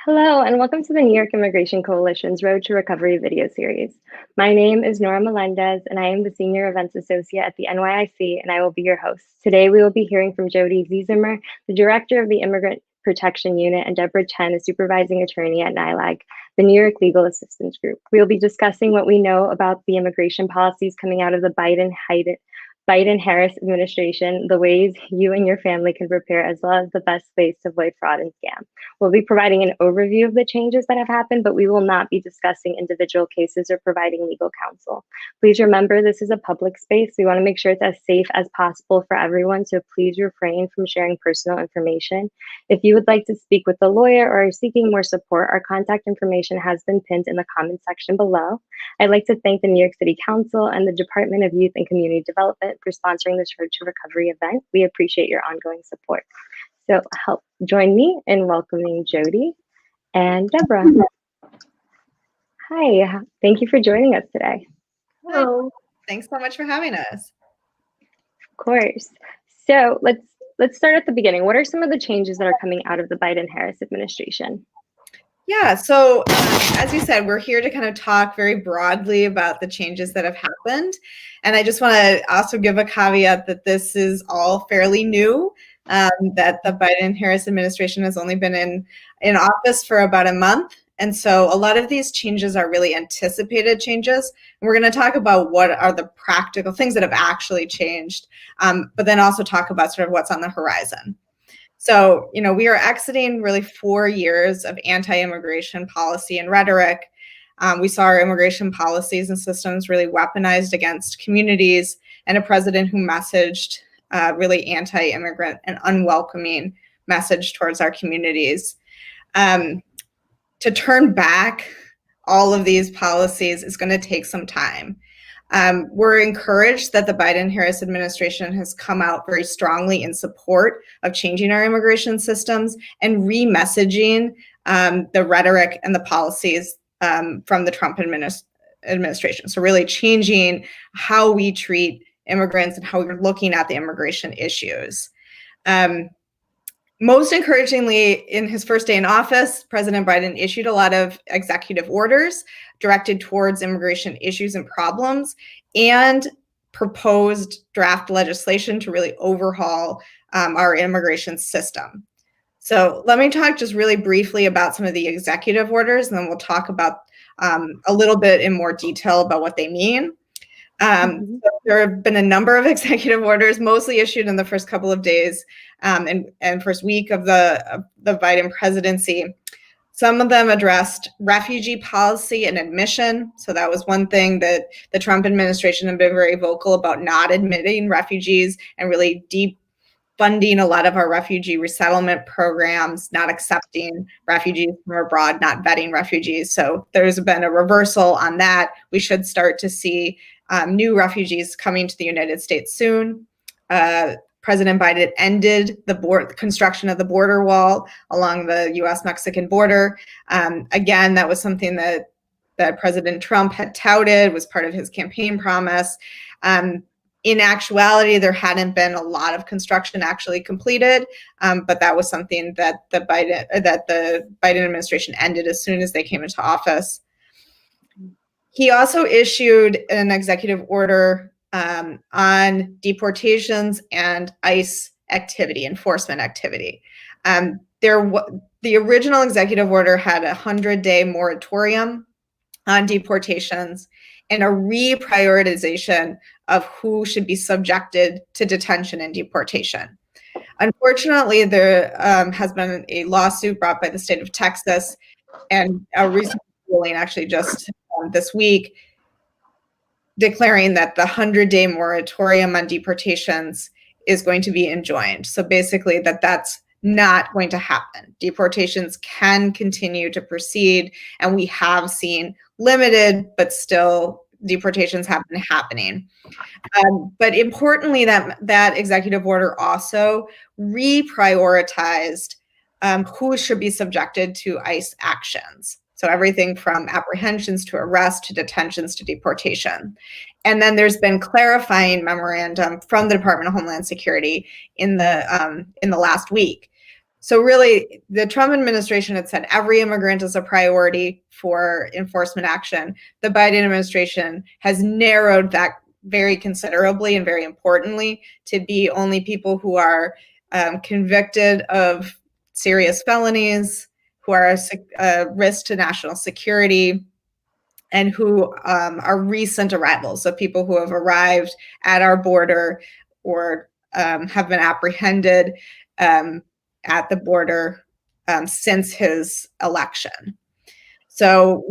Hello, and welcome to the New York Immigration Coalition's Road to Recovery video series. My name is Nora Melendez, and I am the Senior Events Associate at the NYIC, and I will be your host. Today, we will be hearing from Jody Ziesemer, the Director of the Immigrant Protection Unit, and Deborah Chen, a Supervising Attorney at NILAG, the New York Legal Assistance Group. We will be discussing what we know about the immigration policies coming out of the Biden-Harris administration, the ways you and your family can prepare, as well as the best ways to avoid fraud and scam. We'll be providing an overview of the changes that have happened, but we will not be discussing individual cases or providing legal counsel. Please remember, this is a public space. We want to make sure it's as safe as possible for everyone, so please refrain from sharing personal information. If you would like to speak with a lawyer or are seeking more support, our contact information has been pinned in the comment section below. I'd like to thank the New York City Council and the Department of Youth and Community Development for sponsoring this Road to Recovery event. We appreciate your ongoing support. So join me in welcoming Jody and Deborah. Hi, thank you for joining us today. Hello. Thanks so much for having us. Of course. So let's start at the beginning. What are some of the changes that are coming out of the Biden-Harris administration? Yeah, so as you said, we're here to kind of talk very broadly about the changes that have happened. And I just want to also give a caveat that this is all fairly new, that the Biden-Harris administration has only been in office for about a month. And so a lot of these changes are really anticipated changes. And we're going to talk about what are the practical things that have actually changed, but then also talk about sort of what's on the horizon. So, we are exiting really 4 years of anti-immigration policy and rhetoric. We saw our immigration policies and systems really weaponized against communities, and a president who messaged really anti-immigrant and unwelcoming message towards our communities. To turn back all of these policies is going to take some time. We're encouraged that the Biden-Harris administration has come out very strongly in support of changing our immigration systems and re-messaging the rhetoric and the policies from the Trump administration. So really changing how we treat immigrants and how we're looking at the immigration issues. Most encouragingly, in his first day in office, President Biden issued a lot of executive orders directed towards immigration issues and problems, and proposed draft legislation to really overhaul our immigration system. So let me talk just really briefly about some of the executive orders, and then we'll talk about a little bit in more detail about what they mean. So there have been a number of executive orders, mostly issued in the first couple of days and first week of the Biden presidency. Some of them addressed refugee policy and admission. So that was one thing that the Trump administration had been very vocal about, not admitting refugees and really defunding a lot of our refugee resettlement programs, not accepting refugees from abroad, not vetting refugees. So there's been a reversal on that. We should start to see new refugees coming to the United States soon. President Biden ended the construction of the border wall along the U.S.-Mexican border. Again, that was something that President Trump had touted, was part of his campaign promise. In actuality, there hadn't been a lot of construction actually completed, but that was something that the Biden administration ended as soon as they came into office. He also issued an executive order on deportations and ICE activity, enforcement activity. The original executive order had a 100-day moratorium on deportations and a reprioritization of who should be subjected to detention and deportation. Unfortunately, there has been a lawsuit brought by the state of Texas, and a recent ruling actually just this week declaring that the 100-day moratorium on deportations is going to be enjoined. So basically that's not going to happen. Deportations can continue to proceed, and we have seen limited, but still deportations have been happening. But importantly, that executive order also reprioritized who should be subjected to ICE actions. So everything from apprehensions to arrest to detentions to deportation. And then there's been clarifying memorandum from the Department of Homeland Security in the last week, So really, the Trump administration had said every immigrant is a priority for enforcement action. The Biden administration has narrowed that very considerably and very importantly to be only people who are convicted of serious felonies, who are a risk to national security, and who are recent arrivals, so people who have arrived at our border or have been apprehended at the border since his election. So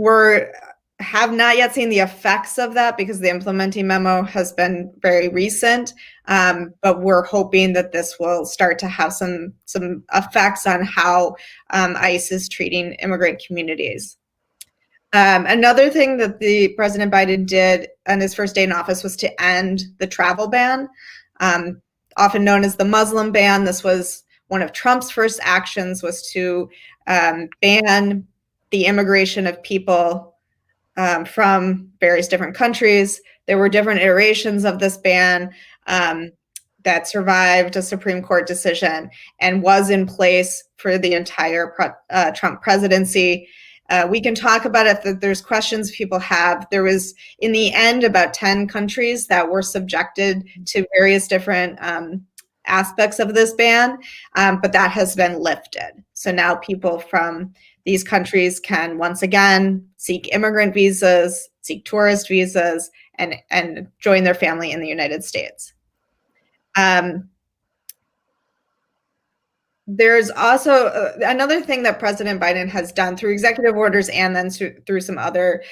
have not yet seen the effects of that because the implementing memo has been very recent, but we're hoping that this will start to have some effects on how ICE is treating immigrant communities. Another thing that the President Biden did on his first day in office was to end the travel ban, often known as the Muslim ban. This was one of Trump's first actions, was to ban the immigration of people from various different countries. There were different iterations of this ban that survived a Supreme Court decision and was in place for the entire Trump presidency. We can talk about it, that there's questions people have. There was, in the end, about 10 countries that were subjected to various different aspects of this ban, but that has been lifted. So now people from these countries can once again seek immigrant visas, seek tourist visas, and join their family in the United States. There's also another thing that President Biden has done through executive orders and then through some other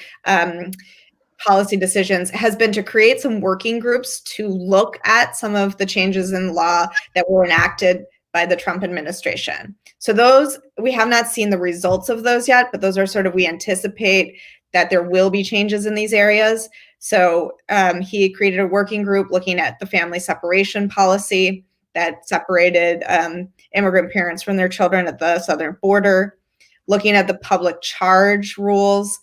policy decisions has been to create some working groups to look at some of the changes in law that were enacted by the Trump administration. So those, we have not seen the results of those yet, but those are sort of, we anticipate that there will be changes in these areas. So he created a working group looking at the family separation policy that separated immigrant parents from their children at the southern border, looking at the public charge rules.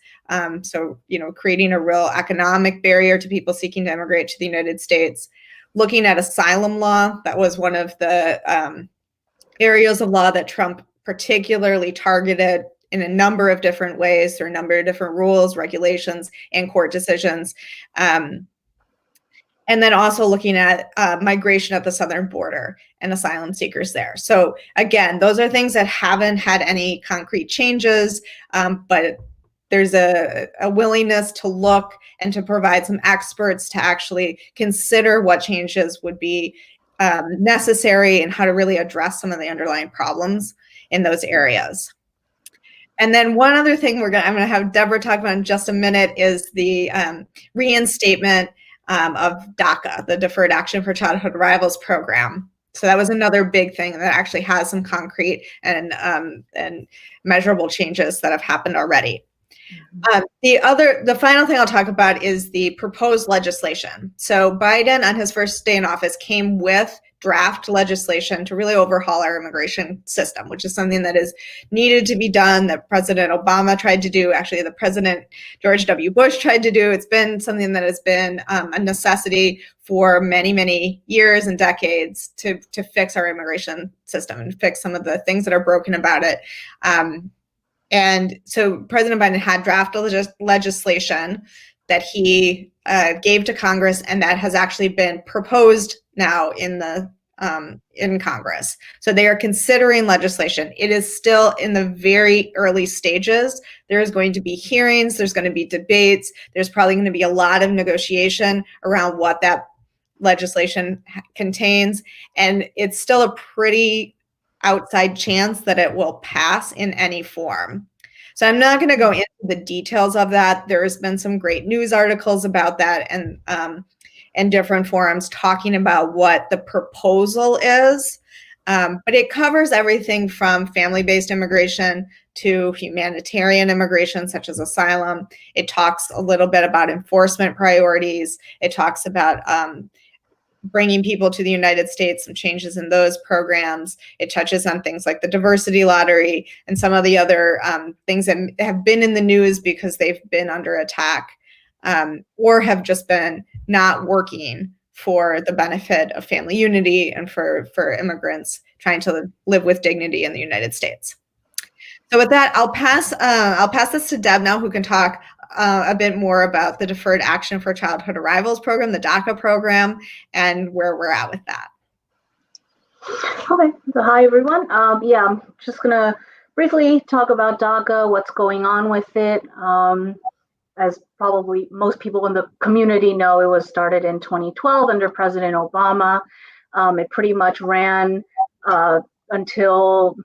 So, creating a real economic barrier to people seeking to immigrate to the United States, looking at asylum law. That was one of the areas of law that Trump particularly targeted in a number of different ways through a number of different rules, regulations, and court decisions. And then also looking at migration at the southern border and asylum seekers there. So again, those are things that haven't had any concrete changes, but there's a willingness to look and to provide some experts to actually consider what changes would be necessary and how to really address some of the underlying problems in those areas. And then one other thing I'm going to have Deborah talk about in just a minute is the reinstatement of DACA, the Deferred Action for Childhood Arrivals program. So that was another big thing that actually has some concrete and measurable changes that have happened already. The final thing I'll talk about is the proposed legislation. So Biden, on his first day in office, came with draft legislation to really overhaul our immigration system, which is something that is needed to be done, that President Obama tried to do, actually the President George W. Bush tried to do. It's been something that has been a necessity for many, many years and decades to fix our immigration system and fix some of the things that are broken about it. And so President Biden had drafted legislation that he gave to Congress, and that has actually been proposed now in Congress. So they are considering legislation. It is still in the very early stages. There is going to be hearings, there's going to be debates, there's probably going to be a lot of negotiation around what that legislation contains, and it's still a pretty outside chance that it will pass in any form. So I'm not going to go into the details of that. There's been some great news articles about that and different forums talking about what the proposal is. But it covers everything from family-based immigration to humanitarian immigration, such as asylum. It talks a little bit about enforcement priorities. It talks about bringing people to the United States, some changes in those programs. It touches on things like the diversity lottery and some of the other things that have been in the news because they've been under attack or have just been not working for the benefit of family unity and for immigrants trying to live with dignity in the United States. So with that, I'll pass this to Deb now, who can talk a bit more about the Deferred Action for Childhood Arrivals program, the DACA program, and where we're at with that. Okay, so hi everyone. Yeah, I'm just gonna briefly talk about DACA, what's going on with it. As probably most people in the community know, it was started in 2012 under President Obama. It pretty much ran until,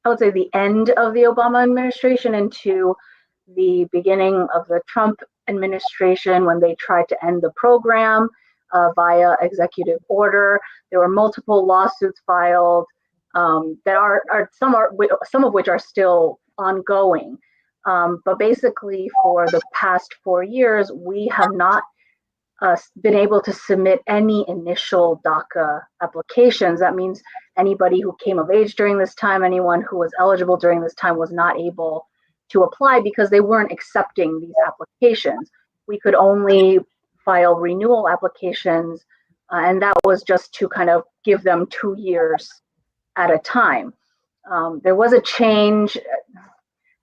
I would say, the end of the Obama administration into the beginning of the Trump administration, when they tried to end the program via executive order. There were multiple lawsuits filed that are some of which are still ongoing. But basically, for the past 4 years, we have not been able to submit any initial DACA applications. That means anybody who came of age during this time, anyone who was eligible during this time, was not able to apply because they weren't accepting these applications. We could only file renewal applications, and that was just to kind of give them 2 years at a time. There was a change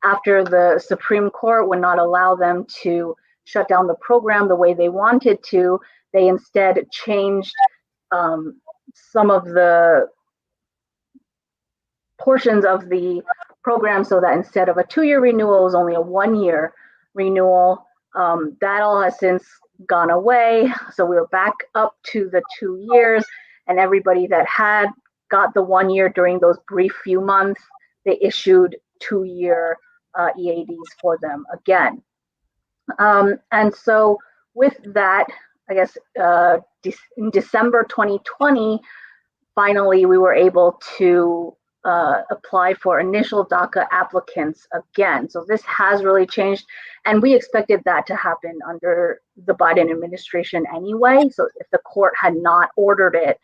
after the Supreme Court would not allow them to shut down the program the way they wanted to. They instead changed some of the portions of the program so that instead of a 2-year renewal, it was only a 1-year renewal. That all has since gone away. So we were back up to the 2 years, and everybody that had got the 1 year during those brief few months, they issued 2-year EADs for them again. And so with that, I guess in December 2020, finally we were able to apply for initial DACA applicants again. So this has really changed, and we expected that to happen under the Biden administration anyway. So if the court had not ordered it,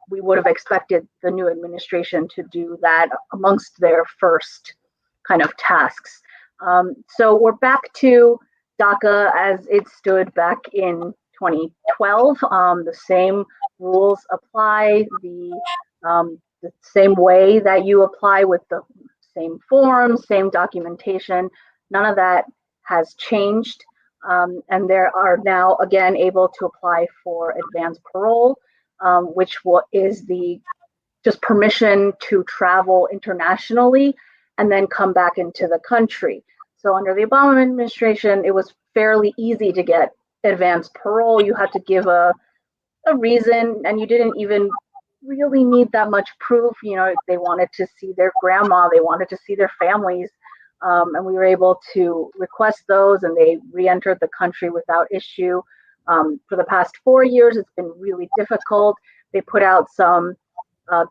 we would have expected the new administration to do that amongst their first kind of tasks. So we're back to DACA as it stood back in 2012. The same rules apply, the same way that you apply, with the same forms, same documentation. None of that has changed. And they are now again able to apply for advanced parole, which is the just permission to travel internationally and then come back into the country. So under the Obama administration, it was fairly easy to get advanced parole. You had to give a reason, and you didn't even really need that much proof. You know, they wanted to see their grandma, they wanted to see their families, and we were able to request those, and they re-entered the country without issue. For the past 4 years, it's been really difficult. They put out some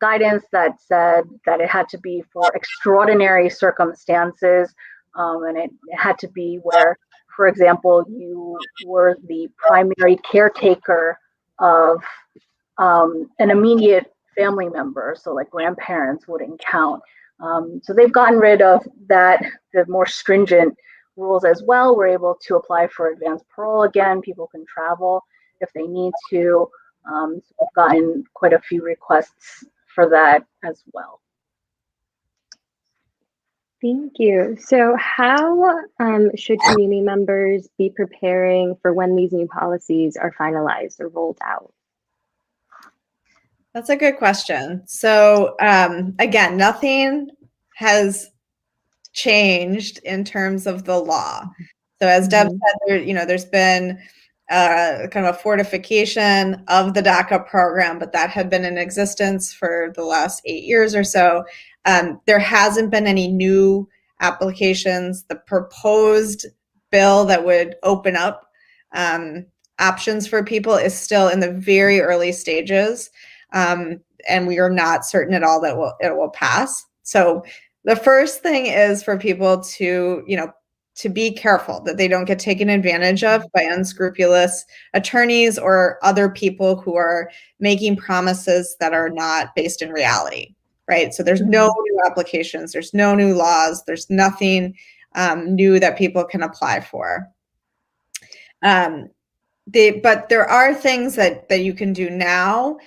guidance that said that it had to be for extraordinary circumstances, and it had to be where, for example, you were the primary caretaker of an immediate family member, so like grandparents wouldn't count. So they've gotten rid of that, the more stringent rules as well. We're able to apply for advanced parole again. People can travel if they need to. So we've gotten quite a few requests for that as well. Thank you. So how should community members be preparing for when these new policies are finalized or rolled out? That's a good question. So again, nothing has changed in terms of the law. So as Deb said, there's been kind of a fortification of the DACA program, but that had been in existence for the last 8 years or so. There hasn't been any new applications. The proposed bill that would open up options for people is still in the very early stages, and we are not certain at all that it will pass. So the first thing is for people to be careful that they don't get taken advantage of by unscrupulous attorneys or other people who are making promises that are not based in reality, right? So there's no new applications, there's no new laws, there's nothing new that people can apply for. but there are things that you can do now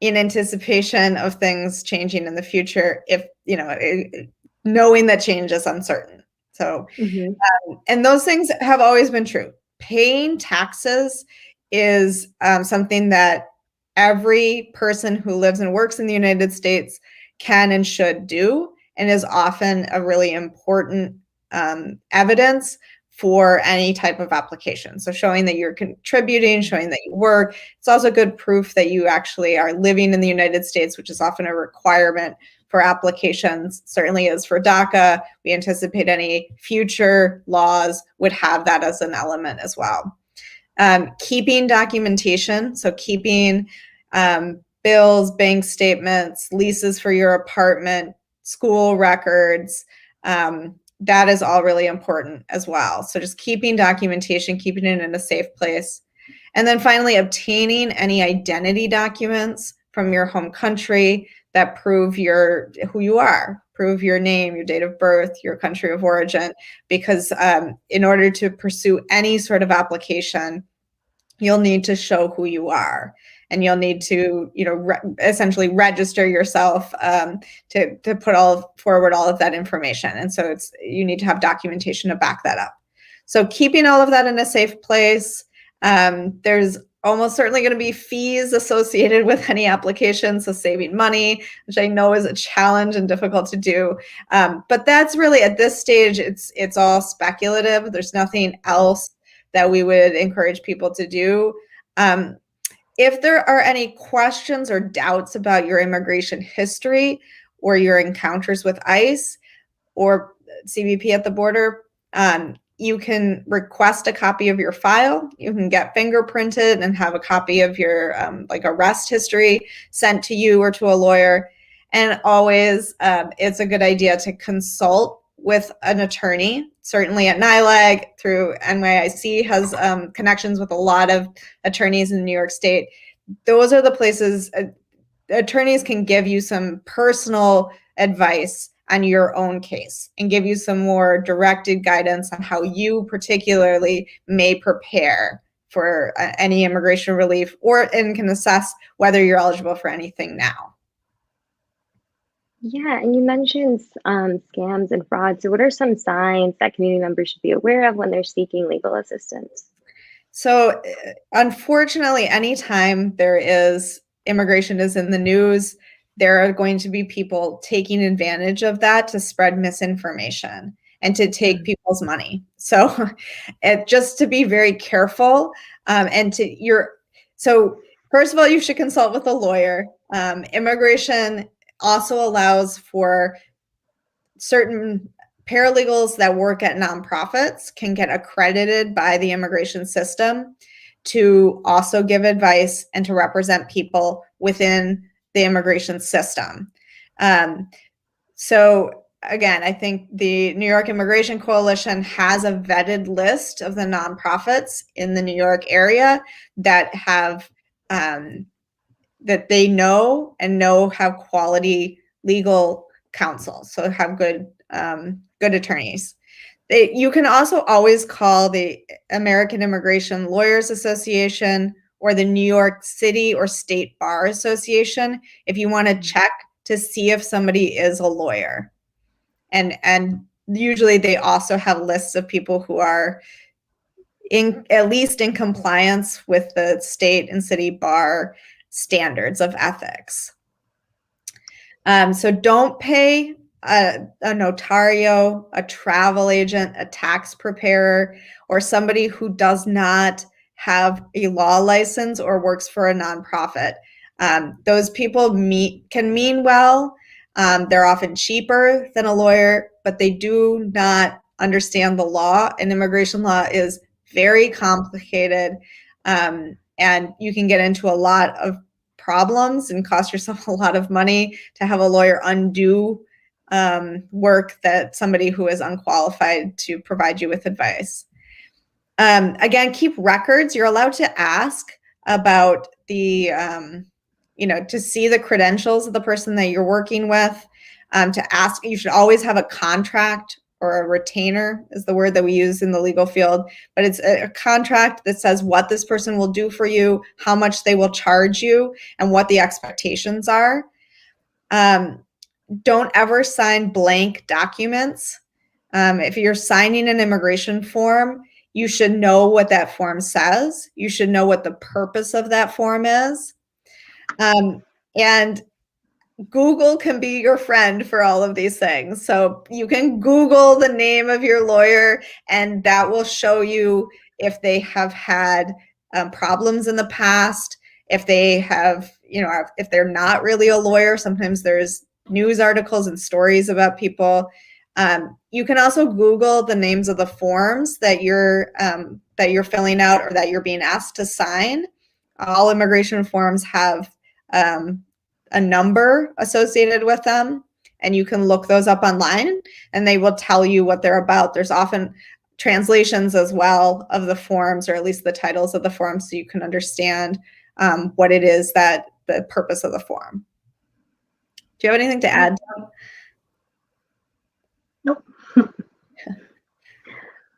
in anticipation of things changing in the future, if knowing that change is uncertain. So and those things have always been true. Paying taxes is something that every person who lives and works in the United States can and should do, and is often a really important evidence for any type of application. So showing that you're contributing, showing that you work. It's also good proof that you actually are living in the United States, which is often a requirement for applications, certainly is for DACA. We anticipate any future laws would have that as an element as well. Keeping documentation, so keeping bills, bank statements, leases for your apartment, school records, that is all really important as well. So just keeping documentation, keeping it in a safe place. And then finally, obtaining any identity documents from your home country that prove who you are, prove your name, your date of birth, your country of origin, because in order to pursue any sort of application, you'll need to show who you are. And you'll need to, essentially register yourself to put forward all of that information. And so you need to have documentation to back that up. So keeping all of that in a safe place. There's almost certainly going to be fees associated with any application, so saving money, which I know is a challenge and difficult to do. But that's really, at this stage, it's all speculative. There's nothing else that we would encourage people to do. If there are any questions or doubts about your immigration history or your encounters with ICE or CBP at the border, you can request a copy of your file. You can get fingerprinted and have a copy of your arrest history sent to you or to a lawyer. And always, it's a good idea to consult with an attorney. Certainly at NILAG, through NYIC, has connections with a lot of attorneys in New York State. Those are the places attorneys can give you some personal advice on your own case and give you some more directed guidance on how you particularly may prepare for any immigration relief, and can assess whether you're eligible for anything now. Yeah, and you mentioned scams and fraud. So what are some signs that community members should be aware of when they're seeking legal assistance? So unfortunately, anytime immigration is in the news, there are going to be people taking advantage of that to spread misinformation and to take people's money. So just to be very careful, so first of all, you should consult with a lawyer. Immigration also allows for certain paralegals that work at nonprofits can get accredited by the immigration system to also give advice and to represent people within the immigration system. So again, I think the New York Immigration Coalition has a vetted list of the nonprofits in the New York area that have that they know have quality legal counsel, so have good attorneys. You can also always call the American Immigration Lawyers Association or the New York City or State Bar Association if you want to check to see if somebody is a lawyer. And usually they also have lists of people who are at least in compliance with the state and city bar standards of ethics. So don't pay a notario, a travel agent, a tax preparer, or somebody who does not have a law license or works for a nonprofit. Those people can mean well. They're often cheaper than a lawyer, but they do not understand the law, and immigration law is very complicated, and you can get into a lot of problems and cost yourself a lot of money to have a lawyer undo work that somebody who is unqualified to provide you with advice. Again, keep records. You're allowed to ask about to see the credentials of the person that you're working with. To ask, you should always have a contract or a retainer is the word that we use in the legal field, but it's a contract that says what this person will do for you, how much they will charge you, and what the expectations are. Don't ever sign blank documents. If you're signing an immigration form, you should know what that form says. You should know what the purpose of that form is. And Google can be your friend for all of these things. So you can Google the name of your lawyer, and that will show you if they have had problems in the past, if they have, if they're not really a lawyer. Sometimes there's news articles and stories about people. You can also Google the names of the forms that you're filling out or that you're being asked to sign. All immigration forms have a number associated with them, and you can look those up online and they will tell you what they're about. There's often translations as well of the forms, or at least the titles of the forms, so you can understand what it is, that the purpose of the form. Do you have anything to add? Nope.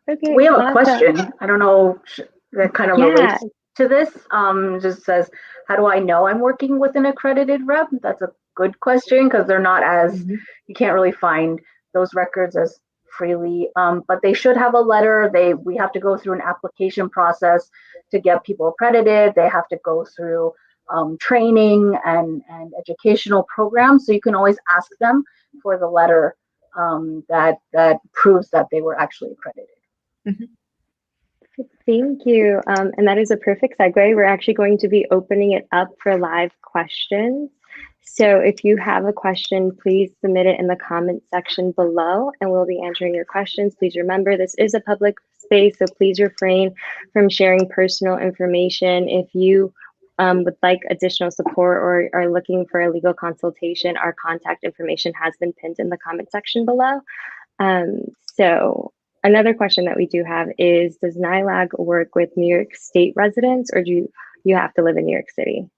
Okay, we have a question. I don't know, that kind of relates to this. Just says, how do I know I'm working with an accredited rep? That's a good question, because they're not as, you can't really find those records as freely, but they should have a letter. We have to go through an application process to get people accredited. They have to go through training and educational programs. So you can always ask them for the letter that proves that they were actually accredited. Thank you. And that is a perfect segue. We're actually going to be opening it up for live questions. So if you have a question, please submit it in the comment section below and we'll be answering your questions. Please remember, this is a public space, so please refrain from sharing personal information. If you would like additional support or are looking for a legal consultation, our contact information has been pinned in the comment section below. So another question that we do have is, does NILAG work with New York State residents, or do you have to live in New York City?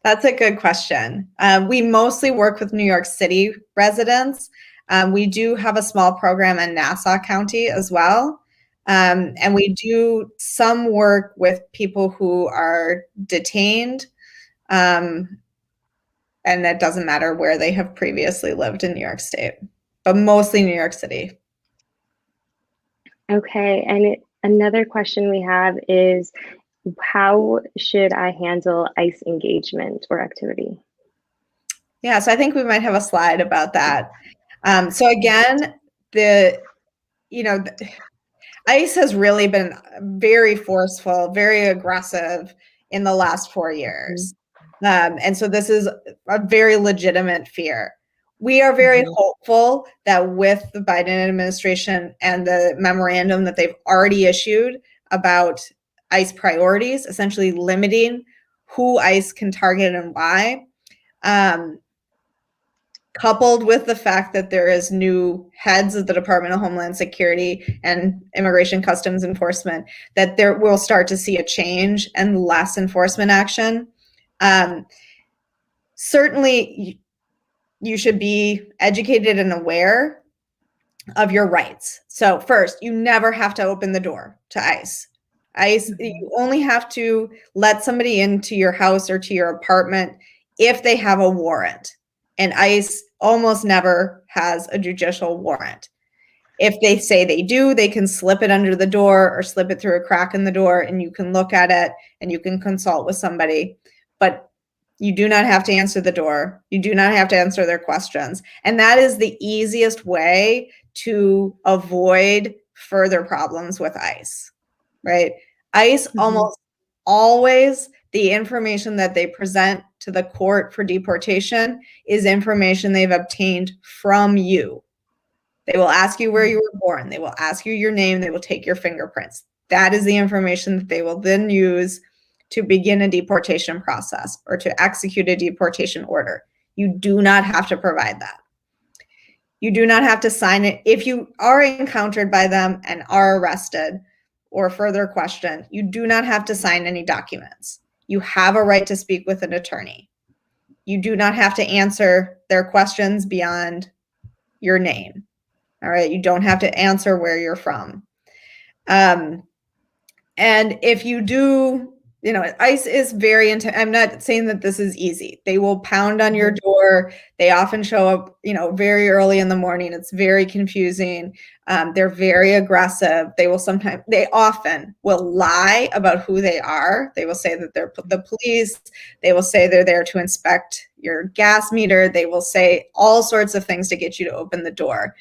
That's a good question. We mostly work with New York City residents. We do have a small program in Nassau County as well. And we do some work with people who are detained. And that doesn't matter where they have previously lived in New York State, but mostly New York City. Okay, and another question we have is, how should I handle ICE engagement or activity? Yeah, so I think we might have a slide about that. So again, ICE has really been very forceful, very aggressive in the last 4 years. And so this is a very legitimate fear. We are very hopeful that with the Biden administration and the memorandum that they've already issued about ICE priorities, essentially limiting who ICE can target and why, coupled with the fact that there is new heads of the Department of Homeland Security and Immigration Customs Enforcement, that there will start to see a change and less enforcement action. Certainly, you should be educated and aware of your rights. So first, you never have to open the door to ICE. You only have to let somebody into your house or to your apartment if they have a warrant. And ICE almost never has a judicial warrant. If they say they do, they can slip it under the door or slip it through a crack in the door, and you can look at it and you can consult with somebody. But you do not have to answer the door. You do not have to answer their questions. And that is the easiest way to avoid further problems with ICE, right? ICE almost always, the information that they present to the court for deportation is information they've obtained from you. They will ask you where you were born. They will ask you your name. They will take your fingerprints. That is the information that they will then use to begin a deportation process or to execute a deportation order. You do not have to provide that. You do not have to sign it. If you are encountered by them and are arrested or further questioned, you do not have to sign any documents. You have a right to speak with an attorney. You do not have to answer their questions beyond your name. All right, you don't have to answer where you're from. And if you do, ICE is very intense. I'm not saying that this is easy. They will pound on your door. They often show up, very early in the morning. It's very confusing. They're very aggressive. They often will lie about who they are. They will say that they're the police. They will say they're there to inspect your gas meter. They will say all sorts of things to get you to open the door.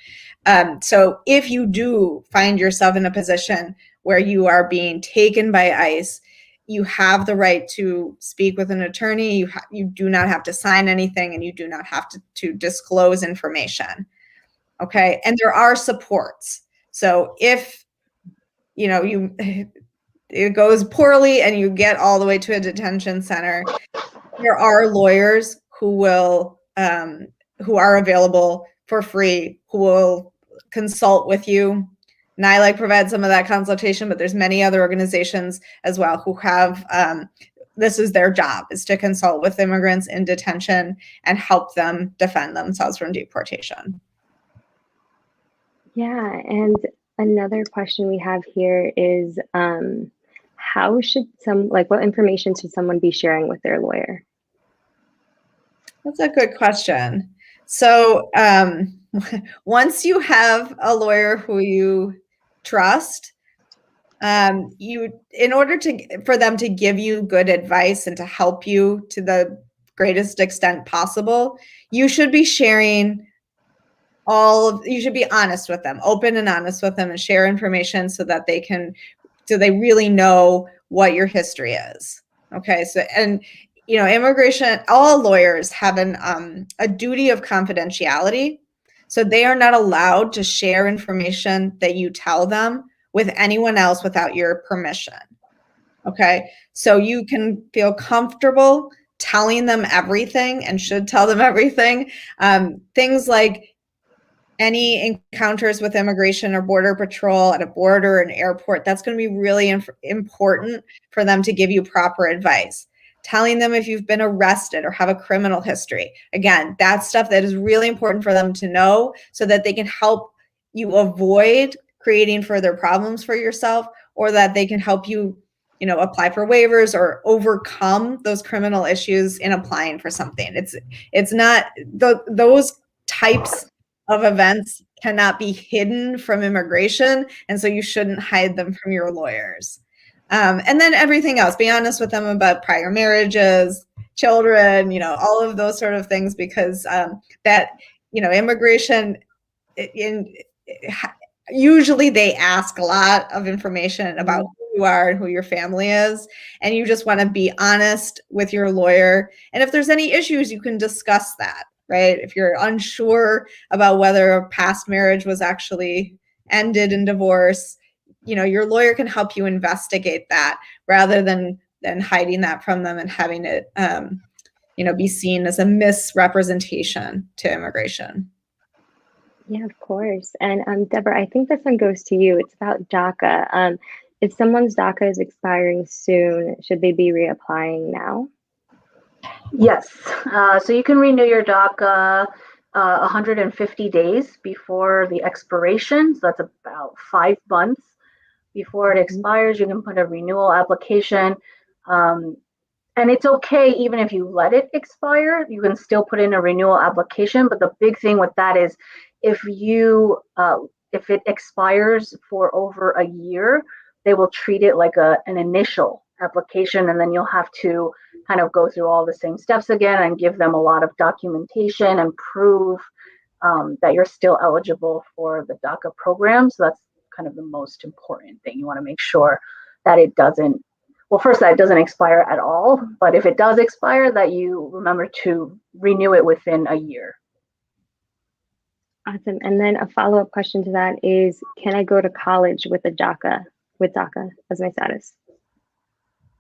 So if you do find yourself in a position where you are being taken by ICE, you have the right to speak with an attorney. You do not have to sign anything, and you do not have to disclose information. Okay, and there are supports. So if it goes poorly and you get all the way to a detention center, there are lawyers who are available for free, who will consult with you. NILAC provides some of that consultation, but there's many other organizations as well who have, this is their job, is to consult with immigrants in detention and help them defend themselves from deportation. Yeah, and another question we have here is, what information should someone be sharing with their lawyer? That's a good question. So once you have a lawyer who you trust, in order for them to give you good advice and to help you to the greatest extent possible, you should be sharing you should be honest with them, open and honest with them, and share information so that they really know what your history is. Okay, so, and immigration, all lawyers have a duty of confidentiality. So they are not allowed to share information that you tell them with anyone else without your permission. Okay, so you can feel comfortable telling them everything, and should tell them everything. Things like any encounters with immigration or border patrol at a border or an airport, that's going to be really important for them to give you proper advice. Telling them if you've been arrested or have a criminal history. Again, that's stuff that is really important for them to know so that they can help you avoid creating further problems for yourself, or that they can help you, apply for waivers or overcome those criminal issues in applying for something. It's not those types of events cannot be hidden from immigration, and so you shouldn't hide them from your lawyers. And then everything else, be honest with them about prior marriages, children, all of those sort of things, because immigration, usually they ask a lot of information about who you are and who your family is, and you just want to be honest with your lawyer. And if there's any issues, you can discuss that, right? If you're unsure about whether a past marriage was actually ended in divorce, your lawyer can help you investigate that, rather than hiding that from them and having it, be seen as a misrepresentation to immigration. Yeah, of course. And Deborah, I think this one goes to you. It's about DACA. If someone's DACA is expiring soon, should they be reapplying now? Yes. So you can renew your DACA 150 days before the expiration. So that's about 5 months before it expires. You can put a renewal application. And it's okay even if you let it expire, you can still put in a renewal application. But the big thing with that is if it expires for over a year, they will treat it like an initial application, and then you'll have to kind of go through all the same steps again and give them a lot of documentation and prove that you're still eligible for the DACA program. So that's kind of the most important thing. You want to make sure that it doesn't expire at all, but if it does expire, that you remember to renew it within a year. Awesome. And then a follow-up question to that is, can I go to college with DACA as my status?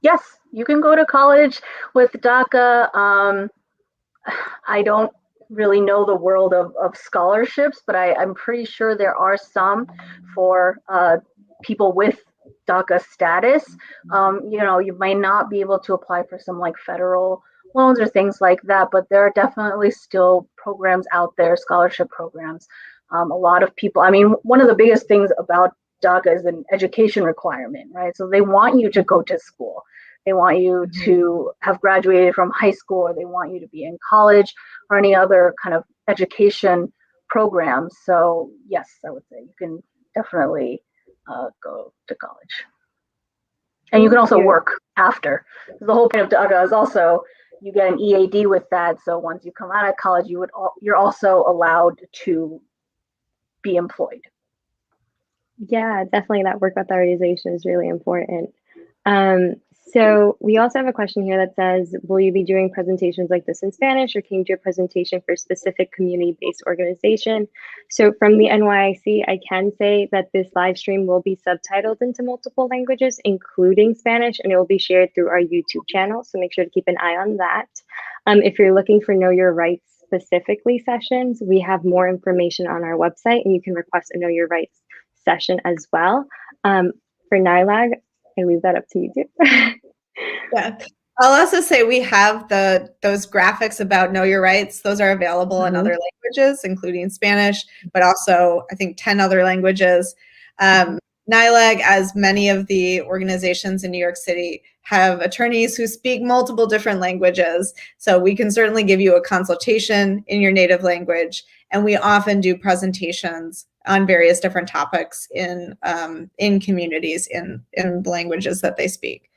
Yes, you can go to college with DACA. I don't really know the world of scholarships, but I'm pretty sure there are some for people with DACA status. You might not be able to apply for some like federal loans or things like that, but there are definitely still programs out there, scholarship programs A lot of people, I mean, one of the biggest things about DACA is an education requirement, right? So they want you to go to school. They want you to have graduated from high school, or they want you to be in college or any other kind of education program. So yes, I would say you can definitely go to college. And you can also work after. The whole point of DACA is also you get an EAD with that. So once you come out of college, you're also allowed to be employed. Yeah, definitely that work authorization is really important. So we also have a question here that says, will you be doing presentations like this in Spanish, or can you do a presentation for a specific community-based organization? So from the NYIC, I can say that this live stream will be subtitled into multiple languages, including Spanish, and it will be shared through our YouTube channel. So make sure to keep an eye on that. If you're looking for Know Your Rights specifically sessions, we have more information on our website, and you can request a Know Your Rights session as well. For NILAG, I leave that up to you too. Yeah. I'll also say we have those graphics about Know Your Rights. Those are available in other languages, including Spanish, but also I think 10 other languages. NILAG, as many of the organizations in New York City, have attorneys who speak multiple different languages. So we can certainly give you a consultation in your native language. And we often do presentations on various different topics in communities in the languages that they speak.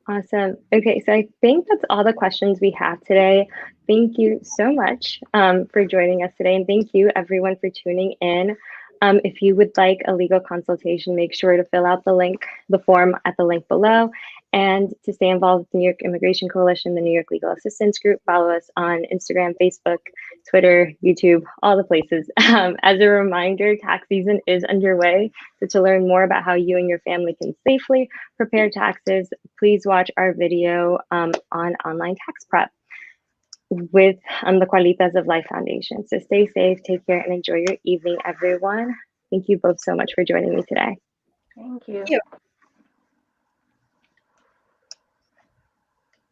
Awesome. Okay, so I think that's all the questions we have today. Thank you so much for joining us today, and thank you everyone for tuning in. If you would like a legal consultation, make sure to fill out the form at the link below. And to stay involved with the New York Immigration Coalition, the New York Legal Assistance Group, follow us on Instagram, Facebook, Twitter, YouTube, all the places. As a reminder, tax season is underway. So to learn more about how you and your family can safely prepare taxes, please watch our video on online tax prep with the Qualitas of Life Foundation. So stay safe, take care, and enjoy your evening, everyone. Thank you both so much for joining me today. Thank you. Thank you.